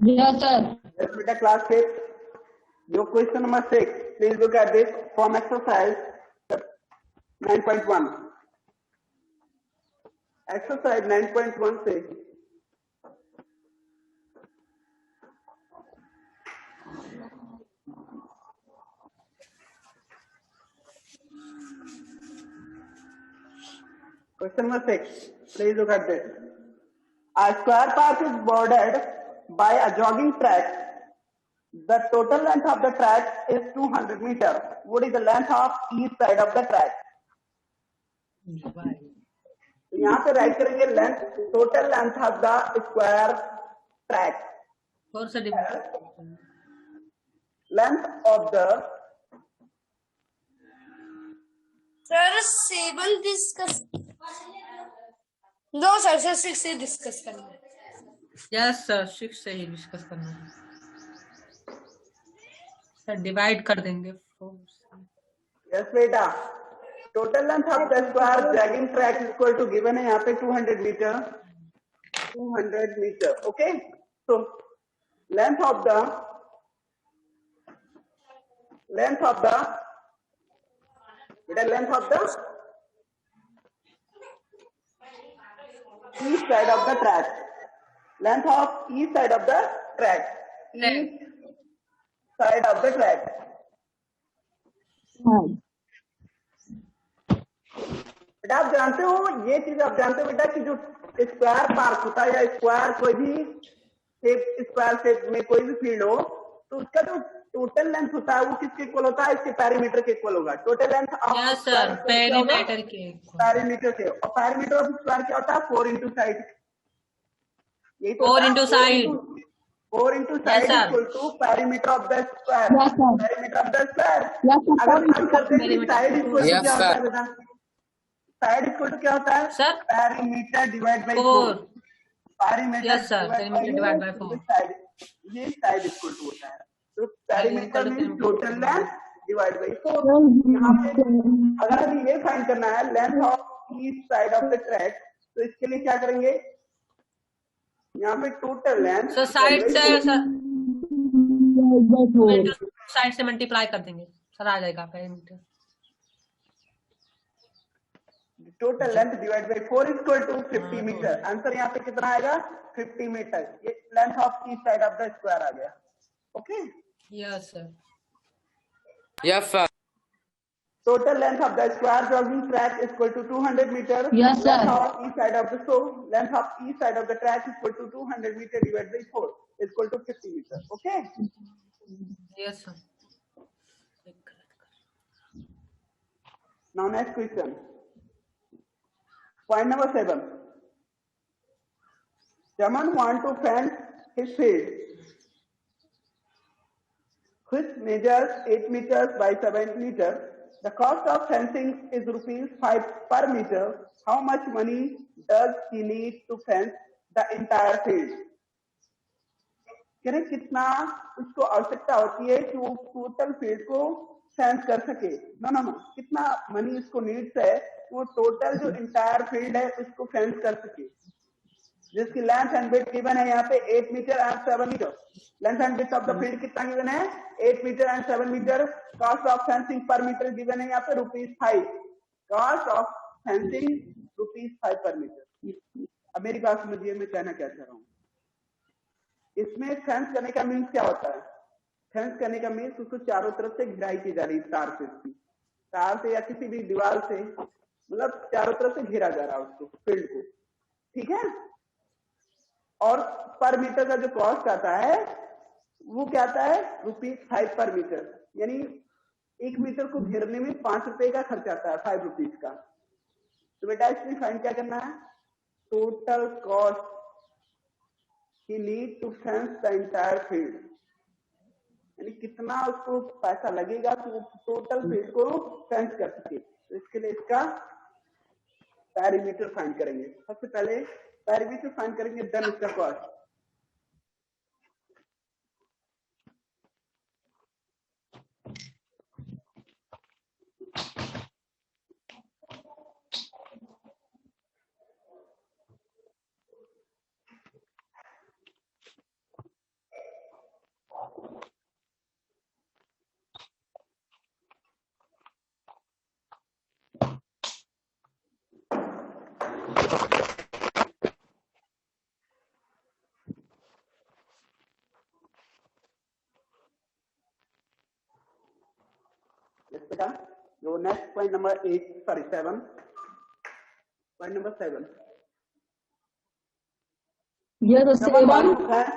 Yes, sir. Yes, beta, class 6. Your question number 6. Please look at this from exercise 9.1. Exercise 9.1 से question number 6. Please look at this. A square path is bordered by a jogging track. The total length of the track is 200 meters. What is the length of each side of the track? तो यहाँ पे write करेंगे length, total length of the square track. Length of the sir 7 discuss. No sir 6 से discuss करना. Yes sir 6 से ही discuss करना है sir. Divide कर देंगे 4 से. यस बेटा, total length of the square jogging track is equal to given है यहाँ पे 200 metre. 200 metre. Okay, so length of the बेटा length of the each side of the track. Length of each side of the track. Each side of the track. बेटा आप जानते हो, ये चीज आप जानते हो बेटा कि जो स्क्वायर पार्क होता है या स्क्वायर कोई भी स्क्वायर शेप में कोई भी फील्ड हो, तो उसका जो टोटल लेंथ होता है वो किसके इक्वल होता है? इसके पैरीमीटर के इक्वल होगा. Total length yes sir perimeter के पैरीमीटर से. और पैरीमीटर ऑफ स्क्वायर क्या होता है? 4 इंटू साइड. यही तो 4 into side. 4 into side equal to perimeter of the square. Perimeter of the square. अगर हम करते हैं साइड इक्वल टू क्या होता है बेटा? साइड इक्वल टू क्या होता है sir? Perimeter divide by 4. Perimeter. Yes sir perimeter divide by 4. ये साइड इक्वल टू होता है. तो perimeter means total length divide by 4. यहाँ पे अगर हमें ये फाइंड करना है length of each side of the track, तो इसके लिए क्या करेंगे? यहाँ पे टोटल लेंथ सर साइड से मल्टीप्लाई कर देंगे सर, आ जाएगा perimeter. Total length divide by 4 equal to 50 metre. Answer यहाँ पे कितना आएगा? 50 मीटर. ये length of each side of the square आ गया. Okay. Yes sir. Yes sir. Total length of the square jogging track is equal to 200 meters. Yes, sir. Length of each side of the track is equal to 200 meters divided by 4 is equal to 50 meters. Okay. Yes sir. Now next question. Point number 7. Chaman want to fence his field, which measures 8 meters by 7 meters. The cost of fencing is ₹5 per meter. How much money does he need to fence the entire field? कितना उसको आवश्यकता होती है कि वो total field को fence कर सके? नो कितना मनी उसको नीड्स है वो टोटल जो इंटायर फील्ड है उसको फेंस कर सके, जिसकी लेंथ एंड विड्थ गिवन है यहाँ पे 8 meter and 7 meter. Length and width of the field कितना गिवन है? 8 meter and 7 meter. Cost of fencing per meter given है यहाँ पे ₹5. कॉस्ट ऑफ फेंसिंग ₹5 पर मीटर. अब मेरी बात समझिए, मैं कहना क्या चाह रहा हूँ. इसमें फेंस करने का मीन्स क्या होता है? फेंस करने का मीन्स उसको चारों तरफ से घेराई की जा रही है तार से या किसी भी दीवार से, मतलब चारों तरफ से घेरा जा रहा है उसको, फील्ड को. ठीक है. और पर मीटर का जो कॉस्ट आता है वो क्या आता है? ₹5 पर मीटर. यानी 1 मीटर को घेरने में ₹5 का खर्च आता है, ₹5 का. तो बेटा इसमें फाइंड क्या करना है? Total cost he need to fence the entire field. यानी कितना उसको पैसा लगेगा कि वो टोटल फील्ड को फेंस कर सके. तो इसके लिए इसका पैरीमीटर फाइंड करेंगे. सबसे पहले पैरीमीटर फाइंड करेंगे, देन इसका cost. Yes, beta. Your next point number 7. Point number 7. Yes, Someone want Sevan. to fence.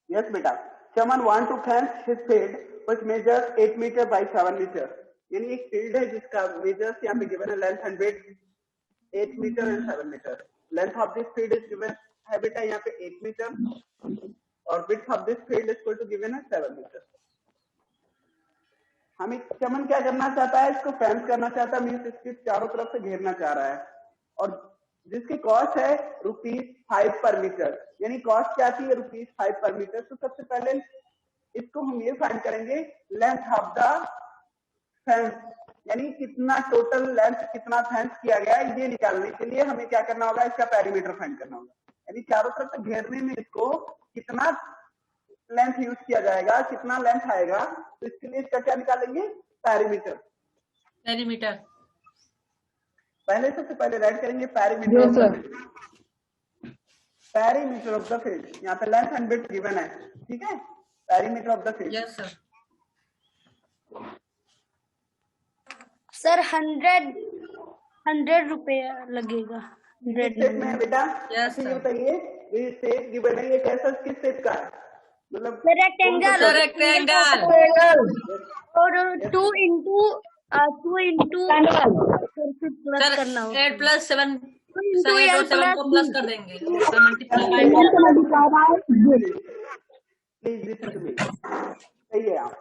Yes, beta. Someone want to fence his field which measures 8 meter by 7 meter. यानी एक field है जिसका measures यहाँ पे given है length and width 8 meter and 7 meter. Length of this field is given है बेटा यहाँ पे 8 मीटर और width of this field is equal to given है 7 मीटर. हमें चमन क्या करना चाहता है, इसको फेंस करना चाहता है, मीन्स इसके चारों तरफ से घेरना चाह रहा है और जिसकी कॉस्ट है ₹5 पर मीटर. यानी कॉस्ट क्या आती है ₹5 पर मीटर. तो सबसे पहले इसको हम ये फाइंड करेंगे लेंथ ऑफ द फेंस, यानी कितना टोटल लेंथ कितना फेंस किया गया है ये निकालने के लिए हमें क्या करना होगा, इसका पेरीमीटर फाइंड करना होगा. यानी चारों तरफ से घेरने में इसको कितना लेंथ यूज किया जाएगा, कितना लेंथ आएगा, तो इसके लिए इसका क्या निकालेंगे पेरीमीटर. पेरीमीटर पहले सबसे पहले राइट करेंगे Yes, sir. Perimeter of the field. यहाँ पे लेंथ एंड विड्थ गिवन है, ठीक है. Perimeter of the field. Yes sir. Sir 100 रुपया लगेगा. 100 में है बेटा. Yes, ये sir. बताइए ये शेप गिवन है, ये कैसा किस शेप का है, मतलब रेक्टेंगल रेक्टेंगल और 2 इंटू प्लस करना होगा. 8 + 7 into 8 और L 7 को प्लस कर देंगे. Multiply please listen to me. सही है. आप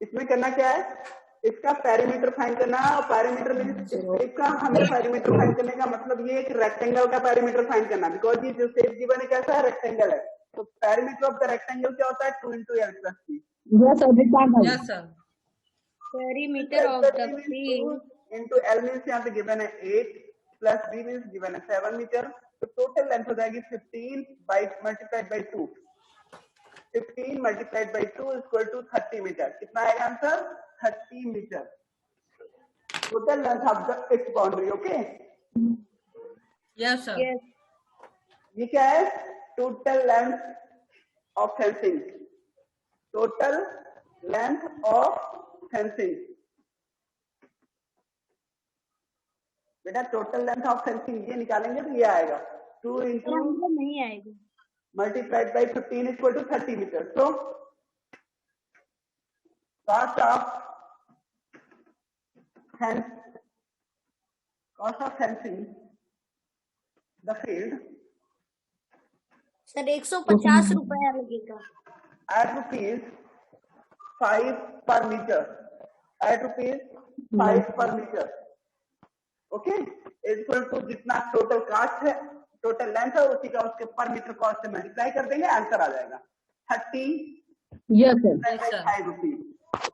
इसमें करना क्या है, इसका पेरीमीटर फाइंड करना है और पेरीमीटर में इसका हमें पेरीमीटर फाइंड करने का मतलब ये एक रेक्टेंगल का पेरीमीटर फाइंड करना, बिकॉज ये जो शेप गिवन है कैसा है, रेक्टेंगल है. तो पेरीमीटर ऑफ द रेक्टेंगल क्या होता है, 2 into L + 3. Yes, sir. Yes sir. Perimeter of the field into L means यहाँ पे गिवन है 8 प्लस B मीन्स गिवन है 7 मीटर. तो टोटल लेंथ हो जाएगी 15 multiplied by 2. 15 multiplied by 2 equal to 30 meter. कितना आएगा answer, 30 meter. Total length of the its boundary. Okay, yes sir. Yes ये क्या है, total length of fencing. Total length of fencing. बेटा टोटल लेंथ ऑफ फेंसिंग ये निकालेंगे तो ये आएगा 2 इंटू नहीं आएगी. Multiplied by 15 equal to 30 meter. तो cost of fencing the field sir 150 रुपया लगेगा. at ₹5 per meter. At ₹5 per meter. Okay, equal to जितना टोटल कास्ट है, टोटल लेंथ है, उसी का उसके पर मीटर कॉस्ट से मल्टीप्लाई कर देंगे, आंसर आ जाएगा 30 Yes, sir. ₹5.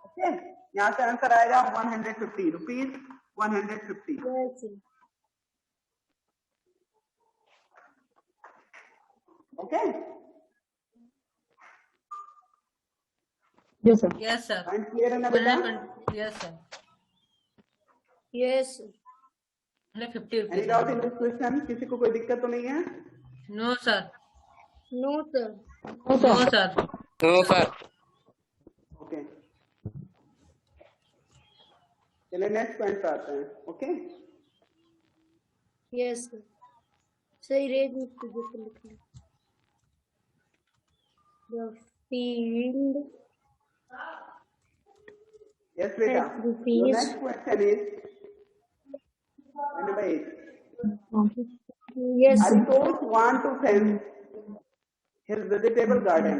ओके, यहाँ से आंसर आएगा ₹150. 150. Yes okay, Yes, sir. Yes sir. Point clear है ना बेटा? Yes sir. Yes 50 any rupees. Doubt in this question? किसी को कोई दिक्कत तो नहीं है? No sir. No sir. No, no sir. Sir. No, sir. Okay, चलिए नेक्स्ट पॉइंट पे आते हैं. ओके, यस सही रेट में कुछ लिख लो. द फील्ड यस बेटा. Rupees. Next question is number 8. Yes Aritos want to fence his vegetable garden,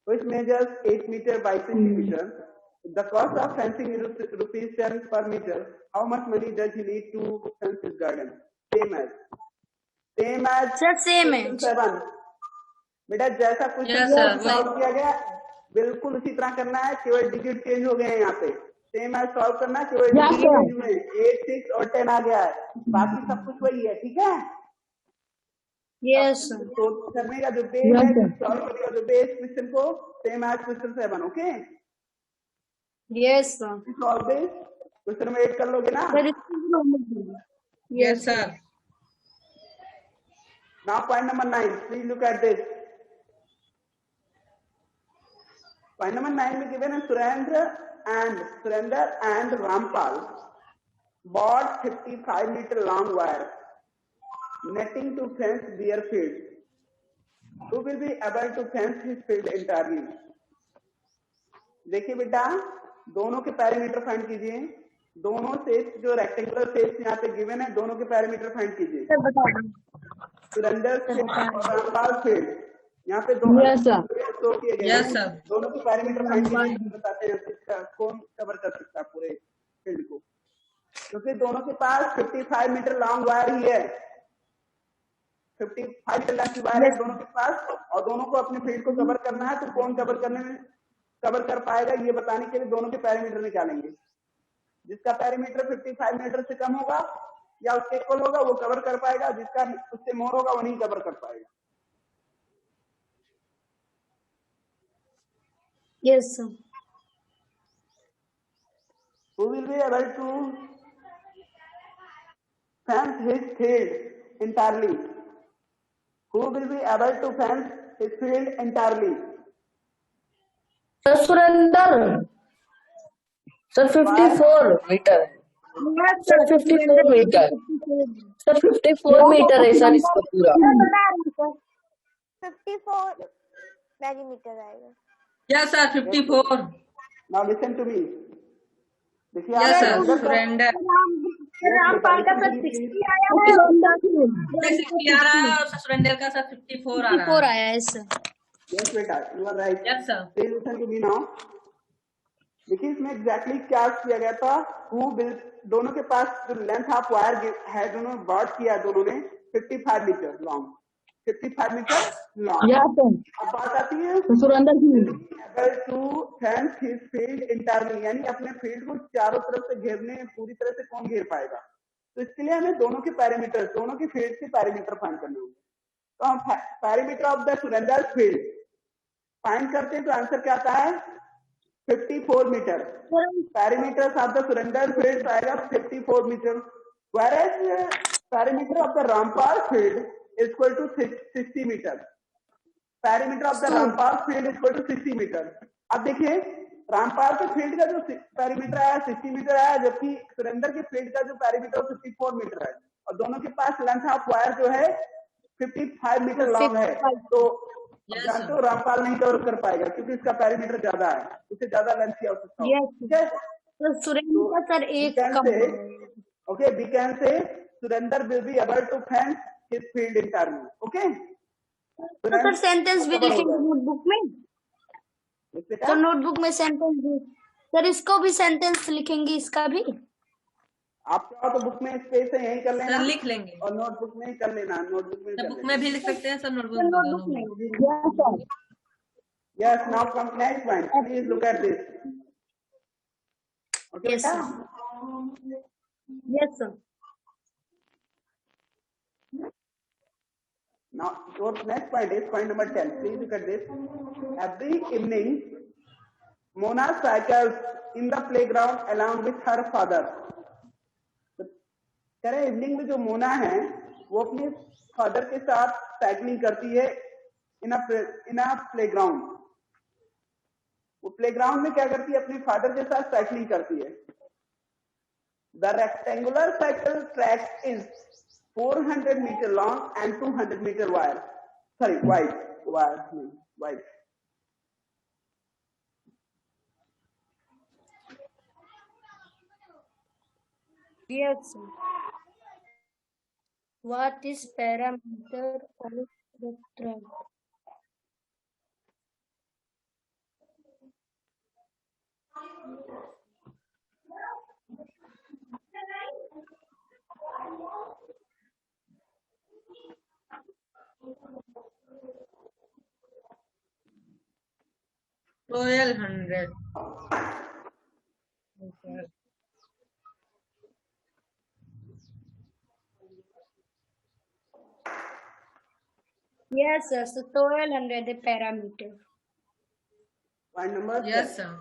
which measures 8 meter by 20 meter. The cost of fencing is ₹10 per meter. How much money does he need to fence his garden? Same as sir same है. 7. बेटा जैसा कुछ Yes, sir. Solve किया गया बिल्कुल उसी तरह करना है, केवल डिजिट चेंज हो गए हैं. यहाँ पे सेम एज सॉल्व करना है, केवल Yes, डिजिट sir. चेंज हुए. 8, 6 और 10 आ गया है, बाकी सब कुछ वही है. ठीक है, यस तो करने का जो बेस Yes, है, sir. सॉल्व करने का जो बेस क्वेश्चन को same as question 7. Okay, yes solve base question में 8 कर लोगे ना. Yes sir. Now point number 9. Please look at this. Point number 9 में given है Surendra Surinder and Rampal bought 55-meter long wire netting to fence their field. Who will be able to fence his field entirely? देखिए बेटा, दोनों के parameter find कीजिए। दोनों से जो रेक्टेंगुलर शेप्स यहाँ पे गिवन है, दोनों के पैरामीटर फाइंड कीजिए। सुरेंद्र फील्ड और रामपाल फील्ड, यहाँ पे दो Yes, sir. शो किए गए Yes, हैं। sir. दोनों के पैरामीटर फाइंड कीजिए, बताते हैं किसका कौन कवर कर सकता है पूरे फील्ड को, क्योंकि दोनों के पास 55 मीटर लॉन्ग वायर ही है। 55 मीटर लंबी वायर है दोनों के पास, और दोनों को अपने फील्ड को कवर करना है। तो कौन कवर कर पाएगा, ये बताने के लिए दोनों के पैरामीटर निकालेंगे। जिसका पैरामीटर 55 मीटर से कम होगा या उसके इक्वल होगा वो कवर कर पाएगा, जिसका उससे मोर होगा वो नहीं कवर कर पाएगा। Yes, sir. Who will be able to fence his field entirely? Who will be able to fence his field entirely? Sir, Surinder. Sir, 54 meter. Sir, 54 meter. Sir, 54 meter है सर इसका पूरा। 54 मिलीमीटर आएगा। Yes, sir. 54. Now listen to me. देखिए Yes, sir. आप Surrender. Rampal का sir 60 आया है, 60 आ रहा है और सुरेंद्र का सर 54 आ रहा 54 है। आया है सर। यस बेटा, you are right. Yes, sir. Please listen to me now. देखिए इसमें एग्जैक्टली क्या किया गया था। दोनों के पास जो लेंथ ऑफ वायर है, दोनों बॉट किया, दोनों ने 55 metre long, 55 metre long. Yes, sir. अब बात आती है Surinder field. able to fence his field entirely, यानी अपने फील्ड को चारों तरफ से घेरने पूरी तरह से कौन घेर पाएगा। तो इसके लिए हमें दोनों के पैरामीटर, दोनों के फील्ड के पैरामीटर फाइंड करने होंगे। तो हम parameter of the Surendra field find करते हैं, तो आंसर क्या आता है 54 metre. Parameter of the Surendra field आएगा 54 metre, whereas parameter of the Rampal field is equal to 60 metre. Parameter of the Rampal field is equal to 60 metre. अब देखिए रामपाल के फील्ड का जो पैरामीटर आया 60 मीटर आया, जबकि सुरेंद्र के फील्ड का जो पैरामीटर 54 मीटर है, और दोनों के पास लेंथ ऑफ वायर जो है 55 मीटर लॉन्ग है। तो जानते हो रामपाल नहीं कवर कर पाएगा क्योंकि इसका पैरामीटर ज्यादा है, उससे ज्यादा लेंथ की आवश्यकता है। ठीक है, तो सुरेंद्र का सर एक कम है। okay, we can say Surinder will be able to fence his field entirely. Okay, तो सर सेंटेंस भी लिखेंगे नोटबुक में, तो नोटबुक में सेंटेंस भी सर, इसको भी सेंटेंस लिखेंगे, इसका भी। आप चाहो तो बुक में स्पेस है यही कर लेना, सर लिख लेंगे। और नोटबुक में ही कर लेना। नोटबुक में सर बुक में भी लिख सकते हैं सर, नोटबुक में नोटबुक दोनों में में। Yes, sir. Yes, now come next point. Please look at this. Okay, Yes, बेटा? Yes sir. Now, your next point is point number 10. Please look at this. Every evening, Mona cycles in the playground along with her father. कह रहे evening में जो मोना है वो अपने father के साथ साइकिलिंग करती है इन अ प्लेग्राउंड। वो प्लेग्राउंड में क्या करती है, अपने फादर के साथ साइकिलिंग करती है। The rectangular cycle track is 400 meter long and 200 meter wide. Yes, sir. What is parameter of the track? Twelve 100. Yes, sir. So 1200 the parameter. Point number Yes, sir.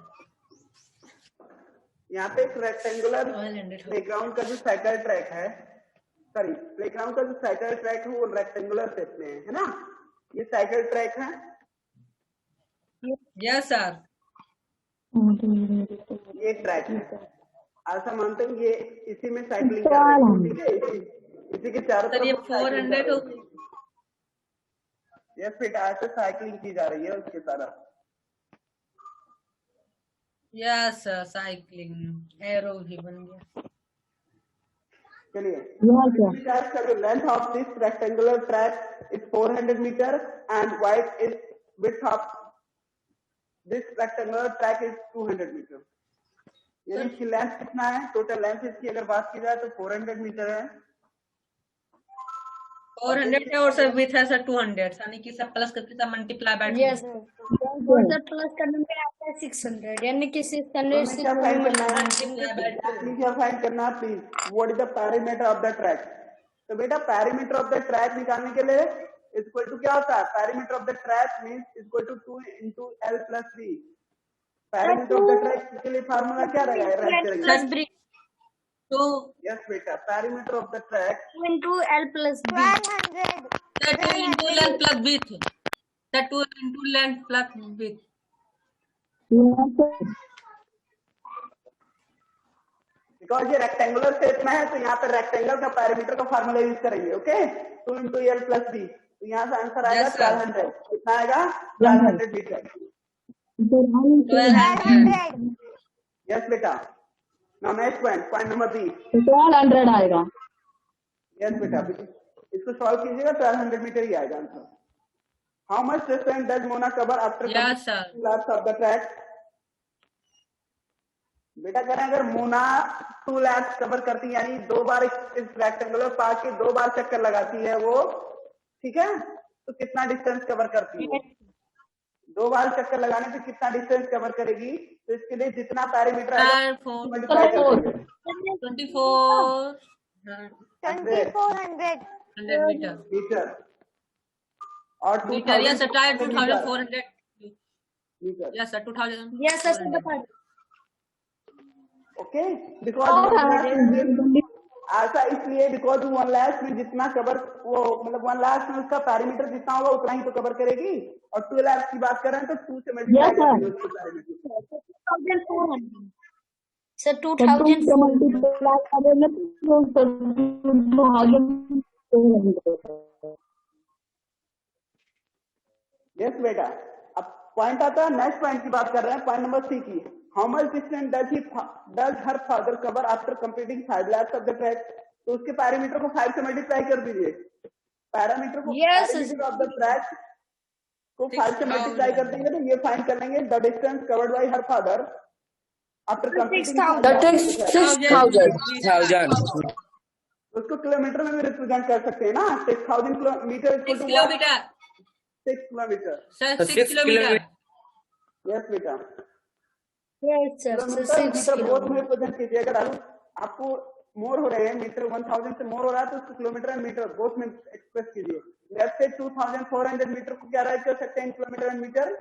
यहाँ पे एक रेक्टेंगुलर 1200. प्लेग्राउंड का जो cycle track है, sorry playground का जो cycle track है वो रेक्टेंगुलर शेप में है ना। ये साइकिल ट्रैक है, Yes, sir. ये ट्रैक है, ऐसा मानते हैं ये इसी में साइकिलिंग कर रहे हैं, ठीक है, इसी के चारों सर ये तरफ 400 हो गई। यस बेटा, ऐसे साइकिलिंग की जा रही है उसके तरफ। यस साइकिलिंग एरो भी बन गया। चलिए, length of this rectangular track is 400 metre and wide is width of this rectangular track is 200 metre. यानी इसकी लेंथ कितना है, टोटल लेंथ इसकी अगर बात की जाए तो 400 मीटर है। 400 है और सर विथ है सर 200, यानी कि सब प्लस करके सब multiply by 2। Yes sir, plus करने में आता है 600, यानी कि 600 से क्या फाइंड करना है, मल्टीप्लाई बाय 2। क्या फाइंड करना है please, what is the perimeter of the track. तो बेटा पेरीमीटर ऑफ द ट्रैक निकालने के लिए इक्वल टू क्या होता है, perimeter of the track means equal to 2 into L plus B। Perimeter of the track के लिए फार्मूला क्या रहेगा, तो यस बेटा, perimeter of the track 2 into L plus B। 1200 sir 2 into length plus width, sir 2 into length plus width. Because ये rectangular shape में है तो यहाँ पे रेक्टेंगल का पेरीमीटर का फार्मूला यूज करेंगे। Okay, 2 into L plus B, तो यहाँ से आंसर आएगा 1200। कितना आएगा, 1200 मीटर। 1200 यस बेटा। Now next point number B, 1200 आएगा। यस बेटा, इसको सॉल्व कीजिएगा, 1200 मीटर ही आएगा answer. How much distance does Mona cover after yes sir. Lapse of the track. बेटा कह रहे हैं अगर मोना 2 लैप्स कवर करती है, यानी 2 बार इस रेक्टेंगुलर पार्ट के 2 बार चक्कर लगाती है वो, ठीक है, तो कितना डिस्टेंस कवर करती है, 2 बार चक्कर लगाने से कितना डिस्टेंस कवर करेगी, तो इसके लिए जितना पेरीमीटर है मल्टीप्लाई कर देंगे। 2400 मीटर और metre. Yes sir, 2400 metre. Yes sir 2000। Yes sir, बता दो। ओके, बिकॉज ऐसा इसलिए बिकॉज 1 लाख में जितना कवर वो मतलब 1 लाख में उसका पैरामीटर जितना होगा उतना ही तो कवर करेगी, और 2 लाख की बात करें तो 2 से मल्टीप्लाई करेंगे उसके पैरामीटर। 2400 सर, 2400 यस बेटा, अब पॉइंट आता है, नेक्स्ट पॉइंट की बात कर रहे हैं, पॉइंट नंबर सी की। How much distance does her father cover after completing 5 laps of the track. तो उसके पैरामीटर को 5 से मल्टीप्लाई कर दीजिए, पैरामीटर को पैरामीटर ऑफ द ट्रैक को 5 से मल्टीप्लाई कर देंगे तो ये फाइंड कर लेंगे the distance covered bye her father after completing. That is 6000. उसको किलोमीटर में भी रिप्रेजेंट कर सकते हैं ना, 6000 kilometre 6 kilometre 6 kilometre. Sir 6 kilometre. Yes बेटा, यस सर, किलोमीटर बोथ में रिप्रेजेंट कीजिए। अगर आपको मोर हो रहे हैं मीटर, 1000 से मोर हो रहा है तो उसको किलोमीटर एंड मीटर बोथ में एक्सप्रेस कीजिए। लेट्स से 2400 मीटर को क्या राइट कर सकते हैं, किलोमीटर एंड मीटर।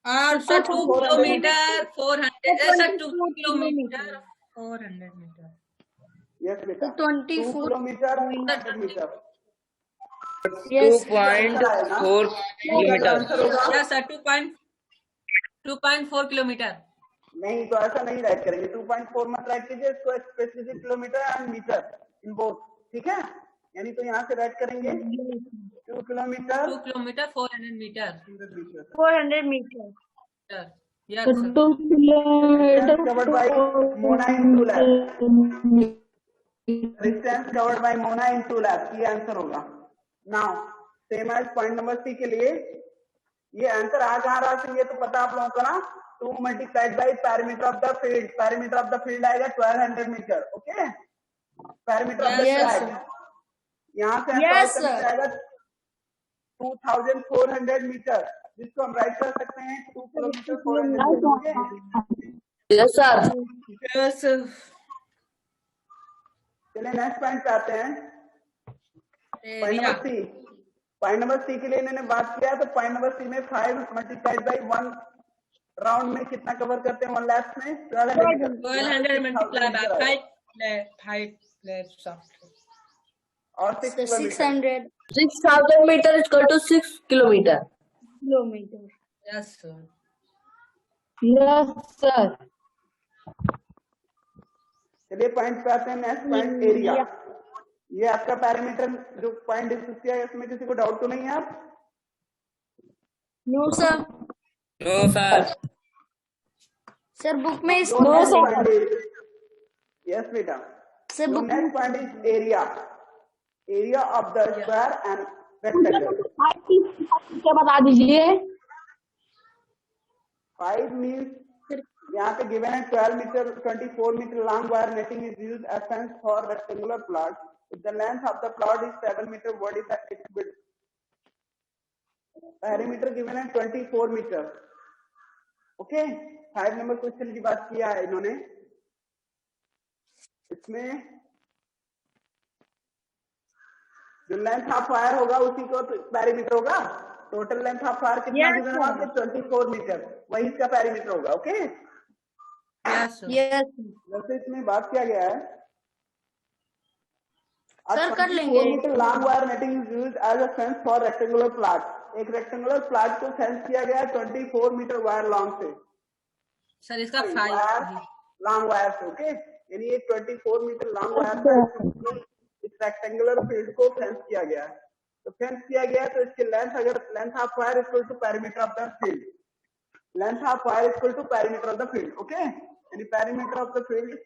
और sir 2 kilometre 400, sir 2 kilometre 400 metre. Yes बेटा, 24 kilometre 100 metre. 2.4 kilometre. Yes sir 2.4 kilometre. नहीं तो ऐसा नहीं राइट करेंगे, 2.4 मत राइट कीजिए, इसको एक्सप्रेस कीजिए kilometre and metre in both, ठीक है। यानी तो यहाँ से राइट करेंगे 2 kilometre 400 metre. 400 metre. Yes sir 2 kilometers covered by Mona in 2 laps। Distance covered by Mona in 2 laps, ये आंसर होगा। Now same as point number C के लिए, ये आंसर आ कहाँ रहा है ये तो पता आप लोगों को ना, 2 multiplied by parameter of the field. Parameter of the field आएगा 1200 metre. Okay, parameter of the field यहाँ से आएगा 2400 मीटर, जिसको हम राइट कर सकते हैं 2 किलोमीटर 400। Yes, sir. यस। चलिए नेक्स्ट पॉइंट पे आते हैं, point number C. Point number C के लिए इन्होंने बात किया, तो पॉइंट नंबर सी में 5 मल्टीप्लाइड बाय 1 राउंड में कितना कवर करते हैं 1 laps में, 1200 मल्टीप्लाई बाय 5 laps और 6 kilometre. 6000 meter is equal to 6 kilometer. Kilometre. Yes sir. Yes, sir. चलिए पॉइंट पे आते हैं। Next point area. ये आपका पैरामीटर जो पॉइंट डिस्कस किया है इसमें किसी को डाउट तो नहीं है? आप no sir. No sir. Sir book में जो इसको नेक्स्ट पॉइंट यस बेटा, सर जो book next point is area. Area of the square and rectangle. क्या बता दीजिए। 5 मीन्स यहाँ पे गिवन है 12 metre 24 metre long wire netting is used as fence for rectangular plot. If the length of the plot is 7 metre, what is the its width? Perimeter given है 24 metre. Okay, 5 number question की बात किया है इन्होंने। इसमें जो length of wire होगा उसी को पेरीमीटर होगा। टोटल लेंथ ऑफ वायर कितना गिवन है आपको? 24 मीटर, वही इसका पेरीमीटर होगा। ओके यस यस वैसे इसमें बात किया गया है सर कर लेंगे। 24 metre long wire netting is used as a fence for rectangular plot. एक रेक्टेंगुलर प्लॉट को फेंस किया गया है 24 मीटर वायर लॉन्ग से। सर इसका वायर 5 लॉन्ग वायर से। ओके, यानी ये 24 मीटर लॉन्ग वायर से इस रेक्टेंगुलर फील्ड को फेंस किया गया है। तो फेंस किया गया है तो इसकी लेंथ, अगर length of wire equal to perimeter of the field, length of wire equal to perimeter of the field. Okay, यानी perimeter of the field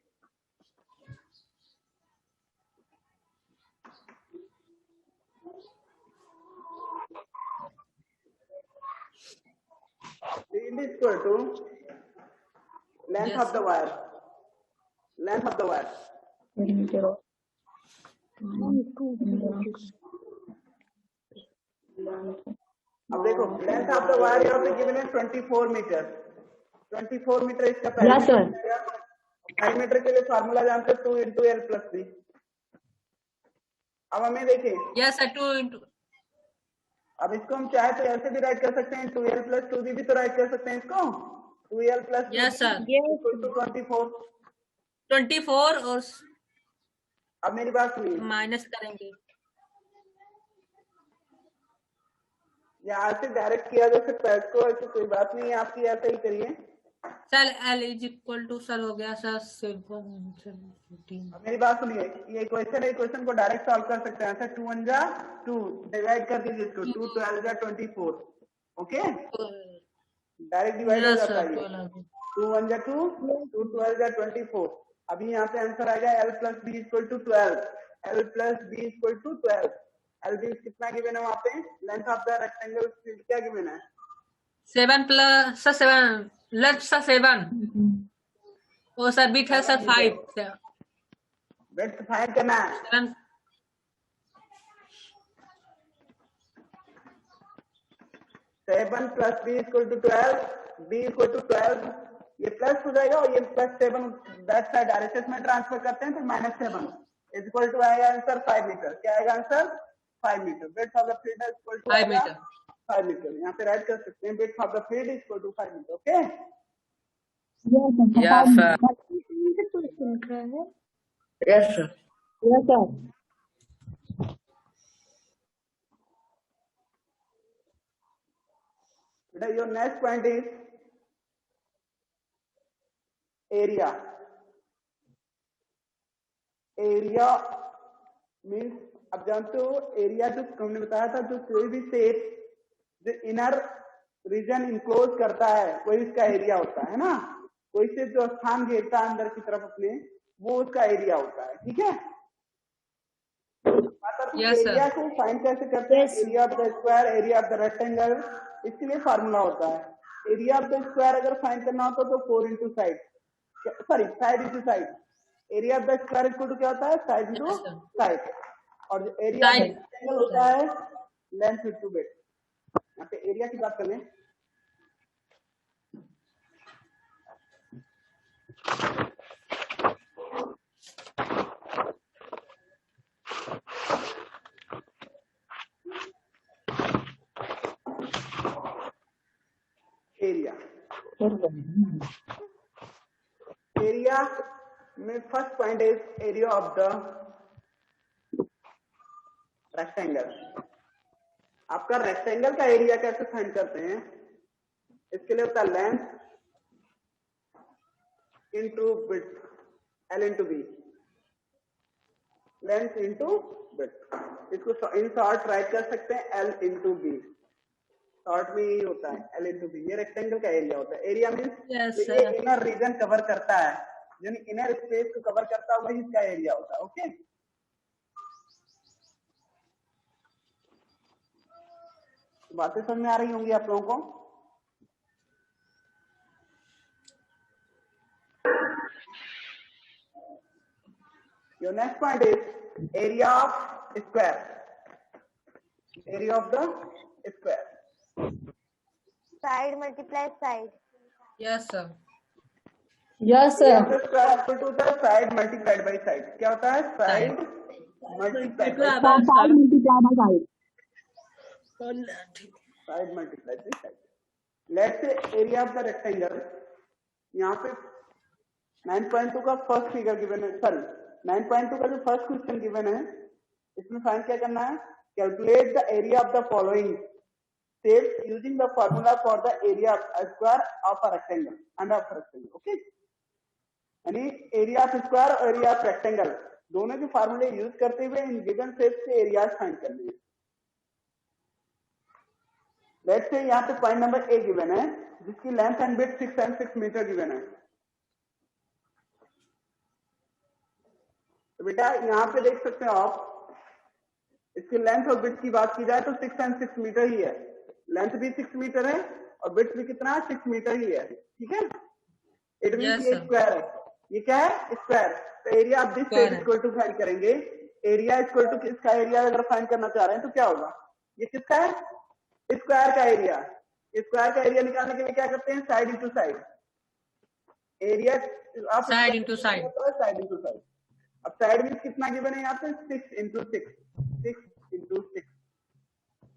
field is equal to length Yes. of the wire, length of the wire। अब देखो length of the wire यहाँ पे given है 24 metre. 24 metre इसका perimeter के लिए formula जानते हैं 2 into L plus B। अब हमें देखें, यस सर 2 into अब इसको हम चाहे तो ऐसे भी राइट कर सकते हैं, 2L plus 2B भी तो राइट कर सकते हैं इसको। 2L plus yes sir equal to 24। 24 और अब मेरी बात सुनिए, माइनस करेंगे। यहाँ से डायरेक्ट किया जा सकता है इसको, ऐसी कोई बात नहीं है, आपकी ऐसे ही करिए। Sir L is equal to sir हो गया सर 7 अब मेरी बात सुनिए, ये क्वेश्चन है, क्वेश्चन को डायरेक्ट सॉल्व कर सकते हैं। 2 1 जा 2, डिवाइड कर दीजिए इसको, 2 12 जा 24। ओके, डायरेक्ट डिवाइड हो जाता है। 2 1 जा 2, 2 12 जा 24। अभी यहाँ पे आंसर आएगा L plus B equal to 12। L plus B equal to 12। L B कितना गिवन है वहाँ पे? Length of the rectangle field क्या गिवन है? 7 प्लस सर 7 लेफ्ट सर 7 और सर बीट है सर 5 वेट फाइंड करना है। 7 7 plus B equal to 12, B equal to 12, ये प्लस हो जाएगा और ये प्लस 7 बैक साइड आरएचएस में ट्रांसफर करते हैं तो -7 इज इक्वल टू आएगा आंसर 5 मीटर। क्या आएगा answer? 5 metre. Breadth of the field equal to 5 metre. 5 metre यहाँ पे राइट कर सकते हैं, breadth of the field equal to 5 metre. Okay, yes sir. Yes sir. बेटा your next point is area. Area means, अब जानते हो एरिया जो हमने बताया था, जो कोई भी शेप जो इनर रीजन इनक्लोज करता है वही इसका एरिया होता है ना। कोई से जो स्थान घेरता है अंदर की तरफ अपने, वो उसका एरिया होता है। ठीक है, Yes, sir. एरिया को फाइंड कैसे करते हैं? Area of the square, area of the rectangle, इसके लिए फार्मूला होता है। एरिया ऑफ द स्क्वायर अगर फाइंड करना होता तो 4 into side, sorry side into side. Area of the square equal to क्या होता है? Side into Yes, sir. Side. और जो area of the Side. Rectangle होता है लेंथ इंटू विड्थ। यहाँ पे एरिया की बात कर लें, एरिया। एरिया में first point is area of the rectangle. आपका रेक्टेंगल का एरिया कैसे फाइंड करते हैं? इसके लिए होता है length into width, L into B, length into width. इसको इन शॉर्ट राइट कर सकते हैं L into B. शॉर्ट में यही होता है L into B. ये रेक्टेंगल का एरिया होता है. एरिया मीन्स ये इनर रीजन कवर करता है, यानी इनर स्पेस को कवर करता है, वही इसका एरिया होता है. ओके, बातें समझ में आ रही होंगी आप लोगों को. Your next point is area of square. Area of the square. Side multiply side. Yes, sir. Yes, Area sir. of the square equal to the side multiplied by side. क्या होता है? Side multiplied by side. Side multiply by side. Side multiplied by side. Let's say area of the rectangle. यहाँ पे 9.2 का first figure given है, sorry 9.2 का जो first question given है, इसमें फाइंड क्या करना है? Calculate the area of the following steps using the formula for the area square of a rectangle end of rectangle. Okay, यानी एरिया ऑफ स्क्वायर और एरिया ऑफ रेक्टेंगल दोनों के फॉर्मूले यूज करते हुए इन गिवन शेप्स के areas find करने हैं. लेट्स से यहाँ पे पॉइंट नंबर ए गिवन है, जिसकी length and width 6 and 6 metre given है. तो बेटा यहाँ पे देख सकते हो आप, इसकी लेंथ और विड्थ की बात की जाए तो 6 and 6 मीटर ही है. लेंथ भी 6 मीटर है और विड्थ भी कितना है? 6 मीटर ही है. ठीक है, इट मींस ये स्क्वायर है. ये क्या है? स्क्वायर. तो area of this set equal to find करेंगे. एरिया इक्वल टू किसका एरिया अगर फाइंड करना चाह रहे हैं तो क्या होगा? ये किसका है? स्क्वायर का एरिया. स्क्वायर का एरिया निकालने के लिए क्या करते हैं? Side into side. एरिया आप side into side. Side into side. अब साइड में कितना गिवन है यहाँ पे? 6 into 6. 6 into 6.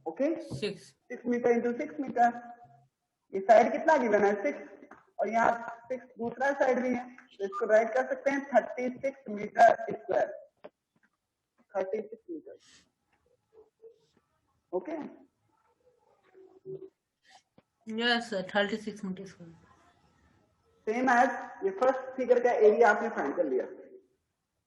Okay, 6 metre into 6 metre. ये साइड कितना गिवन है? 6. और यहाँ 6 दूसरा साइड भी है, तो इसको राइट कर सकते हैं 36 metre square. 36 metre. Okay, Yes, sir. 36 meters. Same as ये फर्स्ट फिगर का एरिया आपने फाइंड कर लिया.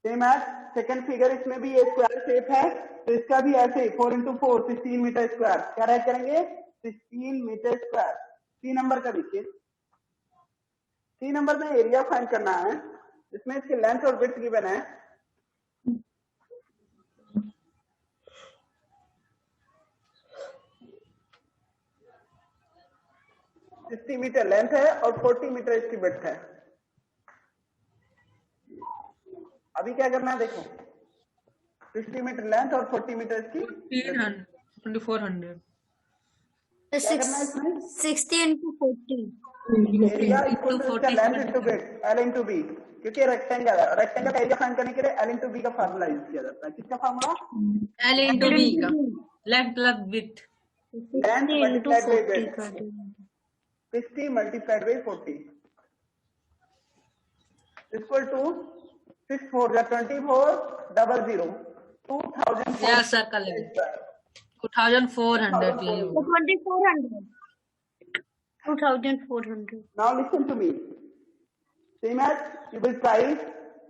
सेम एज सेकंड फिगर, इसमें भी ये स्क्वायर शेप है, तो इसका भी ऐसे 4 into 4 16 मीटर स्क्वायर. क्या राइट करेंगे? 16 मीटर स्क्वायर. 3 नंबर का देखिए, 3 नंबर में एरिया फाइंड करना है, जिसमें इसकी लेंथ और विड्थ गिवन है. $60 मीटर लेंथ है और 40 मीटर इसकी विड्थ है. अभी क्या करना है देखो, 60 मीटर लेंथ और 40 मीटर इसकी 2400. 60 into 40. एरिया इक्वल टू इसका length into width, L into B. क्योंकि रेक्टेंगल है, रेक्टेंगल का एरिया फाइंड करने के लिए L into B का फार्मूला यूज किया जाता है. किसका फार्मूला? L into B का. Length plus width. Length multiplied by width. 60 multiplied by 40 equal to 6 4 24 00 2000. Yes, sir. कर लेंगे. 2400. 2400. 2400. Now listen to me. Same as you will try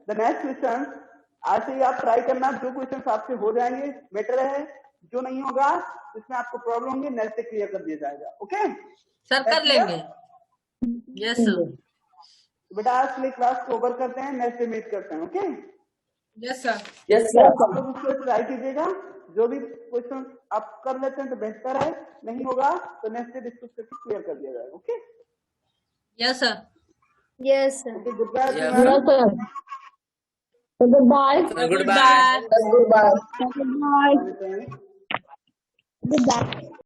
the next question. आज से ही आप ट्राई करना, जो क्वेश्चन आपसे हो जाएंगे बेटर है, जो नहीं होगा इसमें आपको प्रॉब्लम होंगी, नेक्स्ट से क्लियर कर दिया जाएगा. ओके सर, कर लेंगे. Yes sir. बेटा आज के लिए क्लास को ओवर करते हैं, नेक्स्ट डे मीट करते हैं. Okay, yes sir. Yes, sir. आप लोग उसको ट्राई कीजिएगा. जो भी क्वेश्चन आप कर लेते हैं तो बेहतर है, नहीं होगा तो नेक्स्ट डे डिस्कस करके क्लियर कर दिया जाएगा. Okay, yes sir. Yes, sir. Goodbye. Yes, sir. Goodbye. Goodbye. Goodbye. Goodbye. Goodbye.